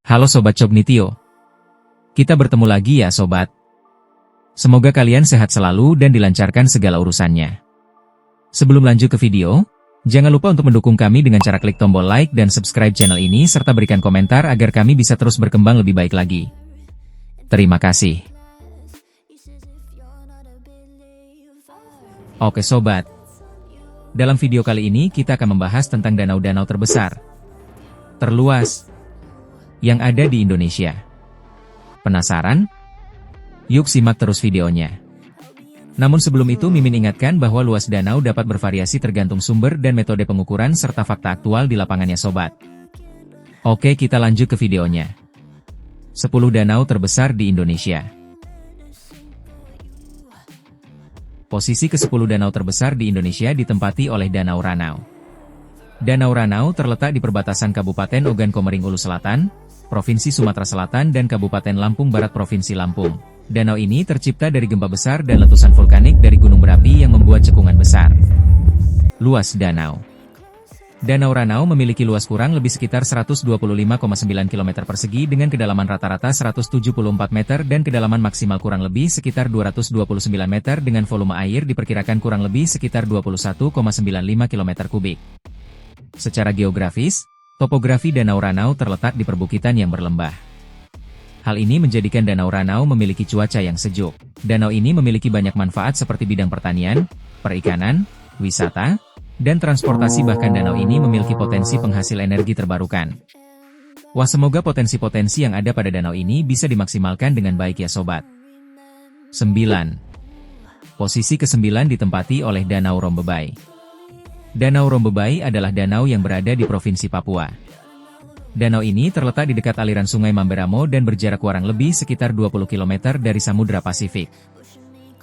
Halo Sobat Cognitio. Kita bertemu lagi ya Sobat. Semoga kalian sehat selalu dan dilancarkan segala urusannya. Sebelum lanjut ke video, jangan lupa untuk mendukung kami dengan cara klik tombol like dan subscribe channel ini serta berikan komentar agar kami bisa terus berkembang lebih baik lagi. Terima kasih. Oke Sobat. Dalam video kali ini kita akan membahas tentang danau-danau terbesar, terluas, yang ada di Indonesia. Penasaran? Yuk simak terus videonya. Namun sebelum itu Mimin ingatkan bahwa luas danau dapat bervariasi tergantung sumber dan metode pengukuran serta fakta aktual di lapangannya Sobat. Oke kita lanjut ke videonya. 10 danau terbesar di Indonesia. Posisi ke-10 danau terbesar di Indonesia ditempati oleh Danau Ranau. Danau Ranau terletak di perbatasan Kabupaten Ogan Komering Ulu Selatan, Provinsi Sumatera Selatan dan Kabupaten Lampung Barat Provinsi Lampung. Danau ini tercipta dari gempa besar dan letusan vulkanik dari gunung berapi yang membuat cekungan besar. Luas danau. Danau Ranau memiliki luas kurang lebih sekitar 125,9 km persegi dengan kedalaman rata-rata 174 meter dan kedalaman maksimal kurang lebih sekitar 229 meter dengan volume air diperkirakan kurang lebih sekitar 21,95 km kubik. Secara geografis, topografi Danau Ranau terletak di perbukitan yang berlembah. Hal ini menjadikan Danau Ranau memiliki cuaca yang sejuk. Danau ini memiliki banyak manfaat seperti bidang pertanian, perikanan, wisata, dan transportasi bahkan danau ini memiliki potensi penghasil energi terbarukan. Wah semoga potensi-potensi yang ada pada danau ini bisa dimaksimalkan dengan baik ya Sobat. 9. Posisi ke-9 ditempati oleh Danau Rombebai. Danau Rombebai adalah danau yang berada di Provinsi Papua. Danau ini terletak di dekat aliran Sungai Mamberamo dan berjarak kurang lebih sekitar 20 km dari Samudra Pasifik.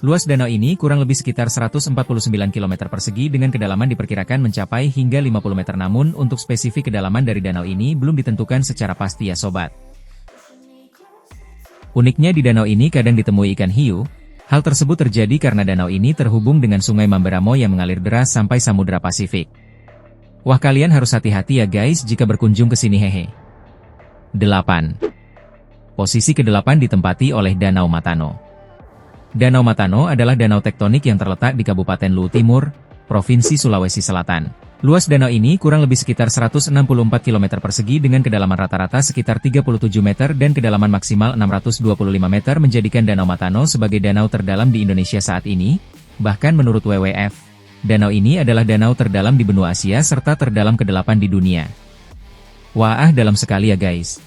Luas danau ini kurang lebih sekitar 149 km persegi dengan kedalaman diperkirakan mencapai hingga 50 meter namun untuk spesifik kedalaman dari danau ini belum ditentukan secara pasti ya Sobat. Uniknya di danau ini kadang ditemui ikan hiu. Hal tersebut terjadi karena danau ini terhubung dengan Sungai Mamberamo yang mengalir deras sampai Samudra Pasifik. Wah kalian harus hati-hati ya guys jika berkunjung ke sini hehe. 8. Posisi ke-8 ditempati oleh Danau Matano. Danau Matano adalah danau tektonik yang terletak di Kabupaten Luwu Timur, Provinsi Sulawesi Selatan. Luas danau ini kurang lebih sekitar 164 km persegi dengan kedalaman rata-rata sekitar 37 meter dan kedalaman maksimal 625 meter menjadikan Danau Matano sebagai danau terdalam di Indonesia saat ini. Bahkan menurut WWF, danau ini adalah danau terdalam di benua Asia serta terdalam ke-8 di dunia. Wah dalam sekali ya guys.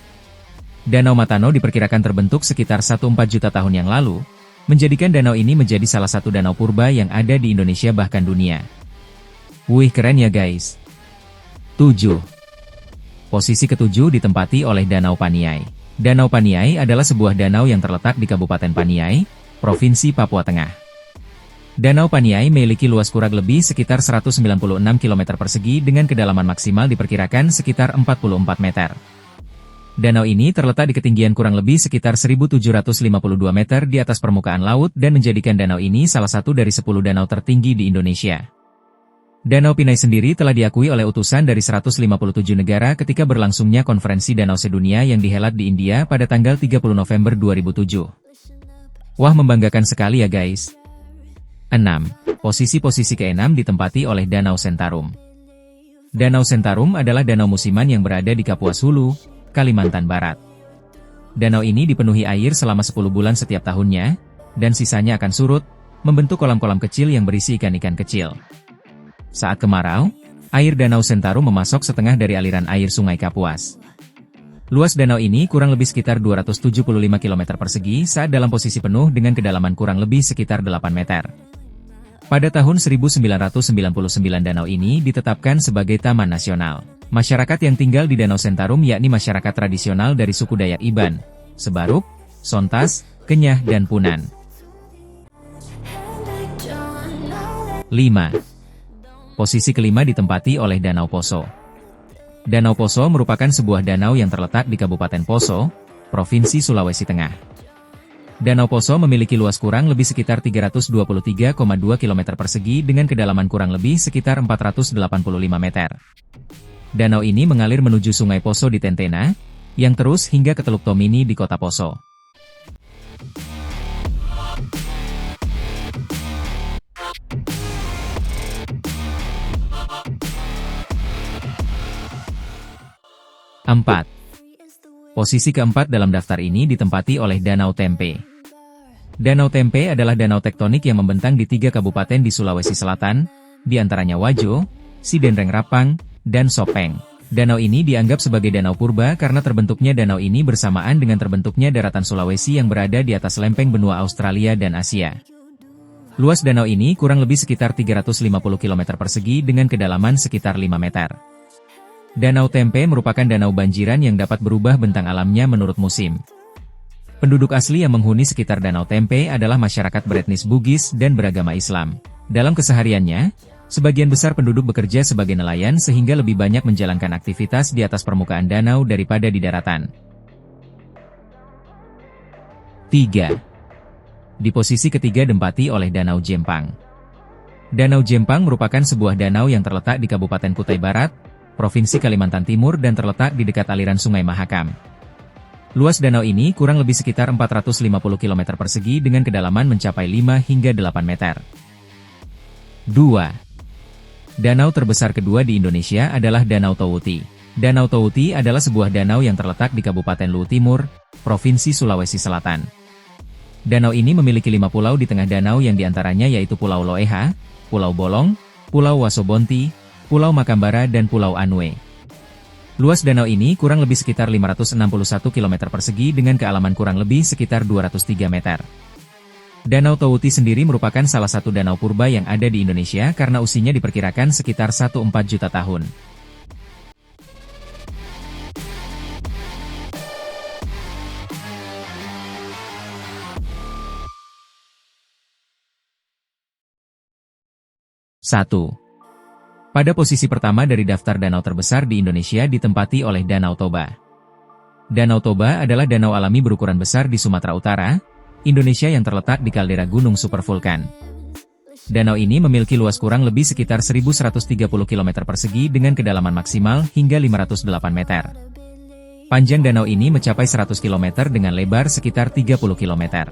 Danau Matano diperkirakan terbentuk sekitar 1,4 juta tahun yang lalu, menjadikan danau ini menjadi salah satu danau purba yang ada di Indonesia bahkan dunia. Wih keren ya guys. 7. Posisi ke-7 ditempati oleh Danau Paniai. Danau Paniai adalah sebuah danau yang terletak di Kabupaten Paniai, Provinsi Papua Tengah. Danau Paniai memiliki luas kurang lebih sekitar 196 km persegi dengan kedalaman maksimal diperkirakan sekitar 44 meter. Danau ini terletak di ketinggian kurang lebih sekitar 1.752 meter di atas permukaan laut dan menjadikan danau ini salah satu dari 10 danau tertinggi di Indonesia. Danau Pinai sendiri telah diakui oleh utusan dari 157 negara ketika berlangsungnya konferensi danau sedunia yang dihelat di India pada tanggal 30 November 2007. Wah membanggakan sekali ya guys. 6. Posisi ke-6 ditempati oleh Danau Sentarum. Danau Sentarum adalah danau musiman yang berada di Kapuas Hulu, Kalimantan Barat. Danau ini dipenuhi air selama 10 bulan setiap tahunnya, dan sisanya akan surut, membentuk kolam-kolam kecil yang berisi ikan-ikan kecil. Saat kemarau, air Danau Sentarum memasok setengah dari aliran air Sungai Kapuas. Luas danau ini kurang lebih sekitar 275 km persegi saat dalam posisi penuh dengan kedalaman kurang lebih sekitar 8 meter. Pada tahun 1999 danau ini ditetapkan sebagai Taman Nasional. Masyarakat yang tinggal di Danau Sentarum yakni masyarakat tradisional dari suku Dayak Iban, Sebaruk, Sontas, Kenyah dan Punan. 5. Posisi ke-5 ditempati oleh Danau Poso. Danau Poso merupakan sebuah danau yang terletak di Kabupaten Poso, Provinsi Sulawesi Tengah. Danau Poso memiliki luas kurang lebih sekitar 323,2 km persegi dengan kedalaman kurang lebih sekitar 485 meter. Danau ini mengalir menuju Sungai Poso di Tentena, yang terus hingga ke Teluk Tomini di Kota Poso. Empat. Posisi keempat dalam daftar ini ditempati oleh Danau Tempe. Danau Tempe adalah danau tektonik yang membentang di 3 kabupaten di Sulawesi Selatan, di antaranya Wajo, Sidenreng Rapang, dan Sopeng. Danau ini dianggap sebagai danau purba karena terbentuknya danau ini bersamaan dengan terbentuknya daratan Sulawesi yang berada di atas lempeng benua Australia dan Asia. Luas danau ini kurang lebih sekitar 350 km persegi dengan kedalaman sekitar 5 meter. Danau Tempe merupakan danau banjiran yang dapat berubah bentang alamnya menurut musim. Penduduk asli yang menghuni sekitar Danau Tempe adalah masyarakat beretnis Bugis dan beragama Islam. Dalam kesehariannya, sebagian besar penduduk bekerja sebagai nelayan sehingga lebih banyak menjalankan aktivitas di atas permukaan danau daripada di daratan. 3. Di posisi ketiga ditempati oleh Danau Jempang. Danau Jempang merupakan sebuah danau yang terletak di Kabupaten Kutai Barat, Provinsi Kalimantan Timur dan terletak di dekat aliran Sungai Mahakam. Luas danau ini kurang lebih sekitar 450 km persegi dengan kedalaman mencapai 5 hingga 8 meter. 2. Danau terbesar kedua di Indonesia adalah Danau Towuti. Danau Towuti adalah sebuah danau yang terletak di Kabupaten Luwu Timur, Provinsi Sulawesi Selatan. Danau ini memiliki 5 pulau di tengah danau yang diantaranya yaitu Pulau Loeha, Pulau Bolong, Pulau Wasobonti, Pulau Makambara dan Pulau Anue. Luas danau ini kurang lebih sekitar 561 km persegi dengan kealaman kurang lebih sekitar 203 meter. Danau Towuti sendiri merupakan salah satu danau purba yang ada di Indonesia karena usianya diperkirakan sekitar 1,4 juta tahun. Satu. Pada posisi pertama dari daftar danau terbesar di Indonesia ditempati oleh Danau Toba. Danau Toba adalah danau alami berukuran besar di Sumatera Utara, Indonesia yang terletak di kaldera gunung supervulkan. Danau ini memiliki luas kurang lebih sekitar 1.130 km persegi dengan kedalaman maksimal hingga 508 meter. Panjang danau ini mencapai 100 km dengan lebar sekitar 30 km.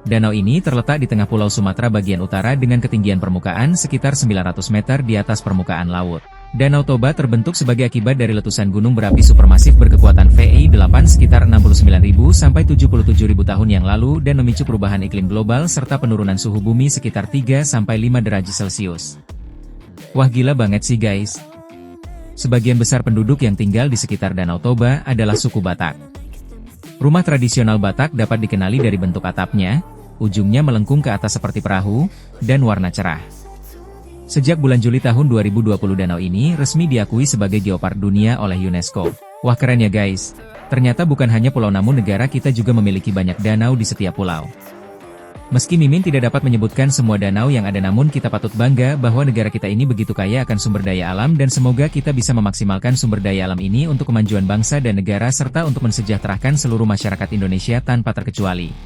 Danau ini terletak di tengah Pulau Sumatera bagian utara dengan ketinggian permukaan sekitar 900 meter di atas permukaan laut. Danau Toba terbentuk sebagai akibat dari letusan gunung berapi supermasif berkekuatan VI8 sekitar 69.000 sampai 77.000 tahun yang lalu dan memicu perubahan iklim global serta penurunan suhu bumi sekitar 3 sampai 5 derajat Celcius. Wah gila banget sih guys. Sebagian besar penduduk yang tinggal di sekitar Danau Toba adalah suku Batak. Rumah tradisional Batak dapat dikenali dari bentuk atapnya, ujungnya melengkung ke atas seperti perahu, dan warna cerah. Sejak bulan Juli tahun 2020 danau ini resmi diakui sebagai Geopark Dunia oleh UNESCO. Wah keren ya guys. Ternyata bukan hanya pulau namun negara kita juga memiliki banyak danau di setiap pulau. Meski Mimin tidak dapat menyebutkan semua danau yang ada namun kita patut bangga bahwa negara kita ini begitu kaya akan sumber daya alam dan semoga kita bisa memaksimalkan sumber daya alam ini untuk kemajuan bangsa dan negara serta untuk mensejahterakan seluruh masyarakat Indonesia tanpa terkecuali.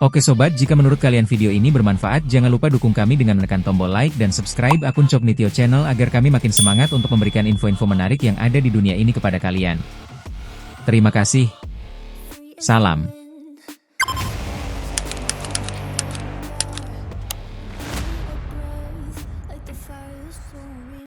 Oke sobat, jika menurut kalian video ini bermanfaat jangan lupa dukung kami dengan menekan tombol like dan subscribe akun Cognitio Channel agar kami makin semangat untuk memberikan info-info menarik yang ada di dunia ini kepada kalian. Terima kasih. Salam.